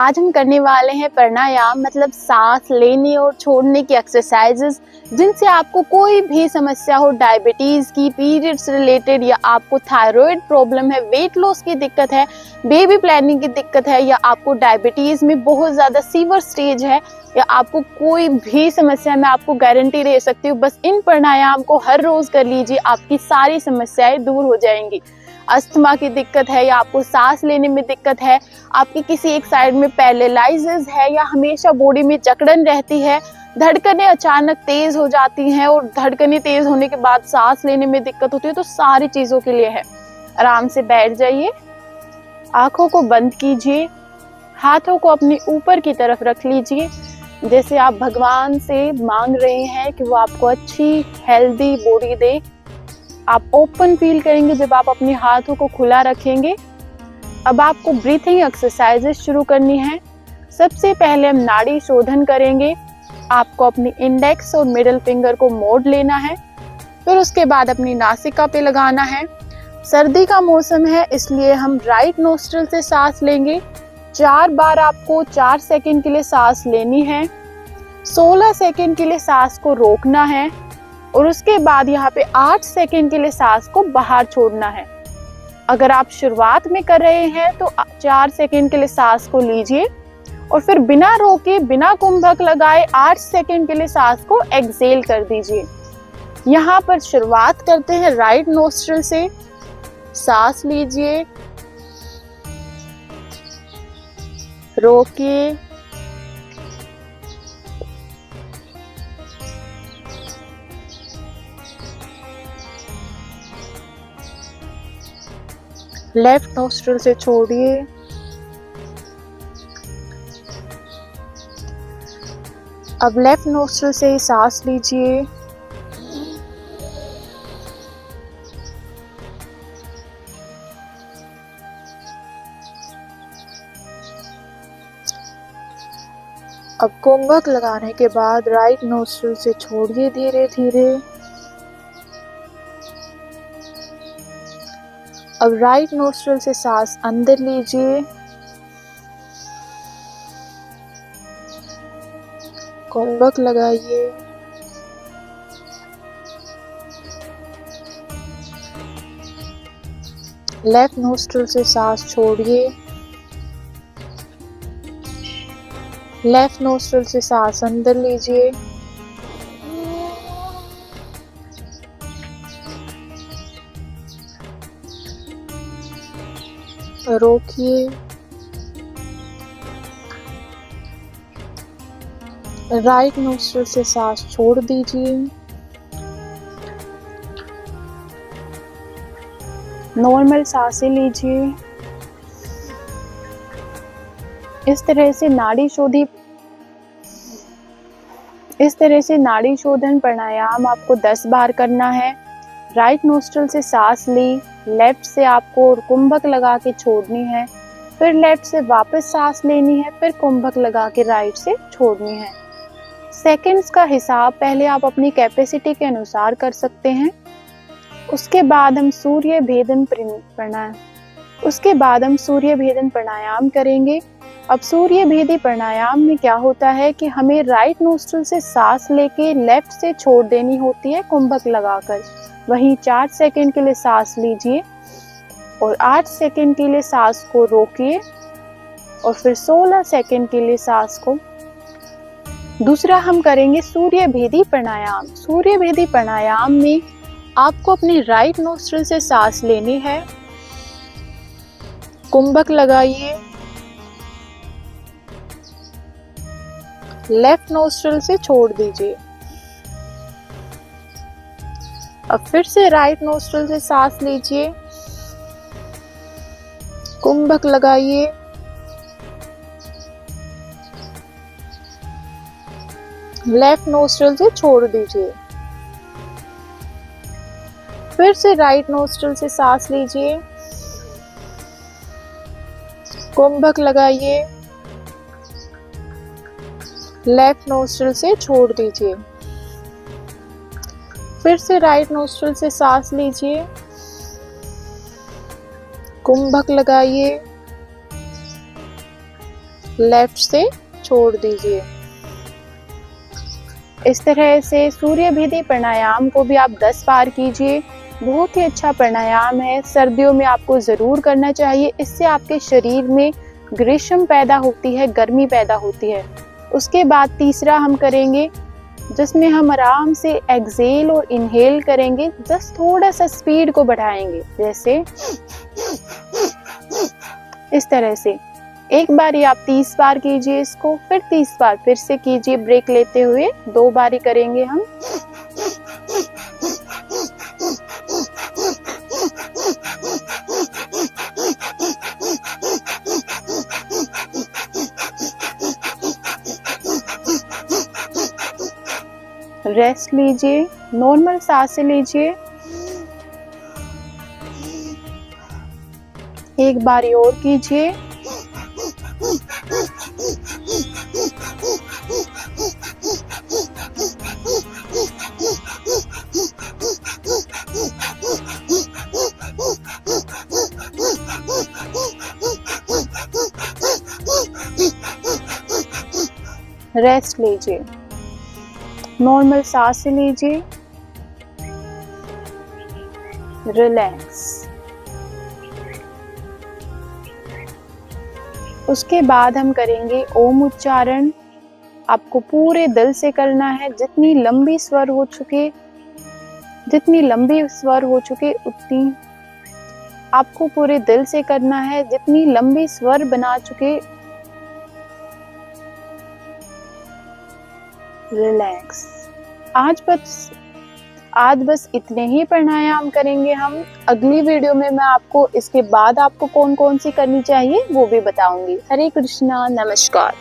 आज हम करने वाले हैं प्राणायाम मतलब सांस लेने और छोड़ने की एक्सरसाइजेस, जिनसे आपको कोई भी समस्या हो, डायबिटीज की, पीरियड्स रिलेटेड, या आपको थायराइड प्रॉब्लम है, वेट लॉस की दिक्कत है, बेबी प्लानिंग की दिक्कत है, या आपको डायबिटीज में बहुत ज्यादा सीवियर स्टेज है, या आपको कोई भी समस्या, मैं आपको गारंटी दे सकती हूँ, बस इन प्राणायाम को हर रोज कर लीजिए, आपकी सारी समस्याएं दूर हो जाएंगी। अस्थमा की दिक्कत है, या आपको सांस लेने में दिक्कत है, आपकी किसी एक साइड में पैरालिसिस है, या हमेशा बॉडी में जकड़न रहती है, धड़कनें अचानक तेज हो जाती हैं और धड़कनें तेज होने के बाद सांस लेने में दिक्कत होती है, तो सारी चीजों के लिए है। आराम से बैठ जाइए, आंखों को बंद कीजिए, हाथों को अपने ऊपर की तरफ रख लीजिए, जैसे आप भगवान से मांग रहे हैं कि वो आपको अच्छी हेल्दी बॉडी दे। आप ओपन फील करेंगे जब आप अपने हाथों को खुला रखेंगे। अब आपको ब्रीथिंग एक्सरसाइजेस शुरू करनी है। सबसे पहले हम नाड़ी शोधन करेंगे। आपको अपनी इंडेक्स और मिडिल फिंगर को मोड़ लेना है, फिर उसके बाद अपनी नासिका पे लगाना है। सर्दी का मौसम है, इसलिए हम राइट नोस्ट्रिल से सांस लेंगे। 4 बार आपको 4 सेकंड के लिए सांस लेनी है। 16 सेकंड के लिए सांस को रोकना है और उसके बाद यहाँ पे 8 सेकंड के लिए सांस को बाहर छोड़ना है। अगर आप शुरुआत में कर रहे हैं तो 4 सेकंड के लिए सांस को लीजिए और फिर बिना रोके, बिना कुंभक लगाए 8 सेकंड के लिए सांस को एक्सहेल कर दीजिए। यहाँ पर शुरुआत करते हैं राइट नोस्ट्रिल से। सांस लीजिए, रोकिए, लेफ्ट नोस्ट्रिल से छोड़िए, अब लेफ्ट नोस्ट्रिल से ही सांस लीजिए, अब कुंभक लगाने के बाद राइट नोस्ट्रिल से छोड़िए धीरे धीरे। अब राइट नोस्ट्रिल से सांस अंदर लीजिए, कुंभक लगाइए, लेफ्ट नोस्ट्रिल से सांस छोड़िए, लेफ्ट नोस्ट्रिल से सांस अंदर लीजिए, रोकिए, राइट नोस्ट्रिल से सांस छोड़ दीजिए। नॉर्मल सांसें लीजिए। इस तरह से नाड़ी शोधन प्राणायाम आपको 10 बार करना है। राइट नोस्ट्रिल से सांस ली, लेफ्ट से आपको कुंभक लगा के छोड़नी है, फिर लेफ्ट से वापस सांस लेनी है, फिर कुंभक लगा के राइट से छोड़नी है। सेकंड्स का हिसाब पहले आप अपनी कैपेसिटी के अनुसार कर सकते हैं। उसके बाद हम सूर्य भेदन प्राणायाम करेंगे। अब सूर्य भेदी प्राणायाम में क्या होता है कि हमें राइट नोस्ट्रिल से सांस लेके लेफ्ट से छोड़ देनी होती है कुंभक लगाकर। वहीं 4 सेकंड के लिए सांस लीजिए और 8 सेकंड के लिए सांस को रोकिए और फिर 16 सेकंड के लिए सांस को। दूसरा हम करेंगे सूर्य भेदी प्राणायाम। सूर्य भेदी प्राणायाम में आपको अपनी राइट नोस्ट्रिल से सांस लेनी है, कुंभक लगाइए, लेफ्ट नोस्ट्रिल से छोड़ दीजिए। अब फिर से राइट नोस्ट्रिल से सांस लीजिए, कुंभक लगाइए, लेफ्ट नोस्ट्रिल से छोड़ दीजिए। फिर से राइट नोस्ट्रिल से सांस लीजिए, कुंभक लगाइए, लेफ्ट नोस्ट्रिल से छोड़ दीजिए। फिर से राइट नोस्ट्रिल से सांस लीजिए, कुंभक लगाइए, लेफ्ट से छोड़ दीजिए। इस तरह से सूर्य भेदी प्राणायाम को भी आप 10 बार कीजिए। बहुत ही अच्छा प्राणायाम है, सर्दियों में आपको ज़रूर करना चाहिए। इससे आपके शरीर में ग्रीष्म पैदा होती है, गर्मी पैदा होती है। उसके बाद तीसरा हम करेंगे जिसमें हम आराम से एक्सेल और इनहेल करेंगे। जस्ट थोड़ा सा स्पीड को बढ़ाएंगे, जैसे इस तरह से। एक बारी आप 30 बार कीजिए इसको, फिर 30 बार फिर से कीजिए ब्रेक लेते हुए। 2 बारी करेंगे हम। रेस्ट लीजिए, नॉर्मल सांसें लीजिए। एक बारी और कीजिए। रेस्ट लीजिए, नॉर्मल सांस लीजिए, रिलैक्स। उसके बाद हम करेंगे ओम उच्चारण। आपको पूरे दिल से करना है। जितनी लंबी स्वर हो चुके उतनी आपको पूरे दिल से करना है। जितनी लंबी स्वर बना चुके, रिलैक्स। आज बस इतने ही प्राणायाम करेंगे हम। अगली वीडियो में मैं आपको इसके बाद आपको कौन कौन सी करनी चाहिए वो भी बताऊंगी। हरे कृष्णा, नमस्कार।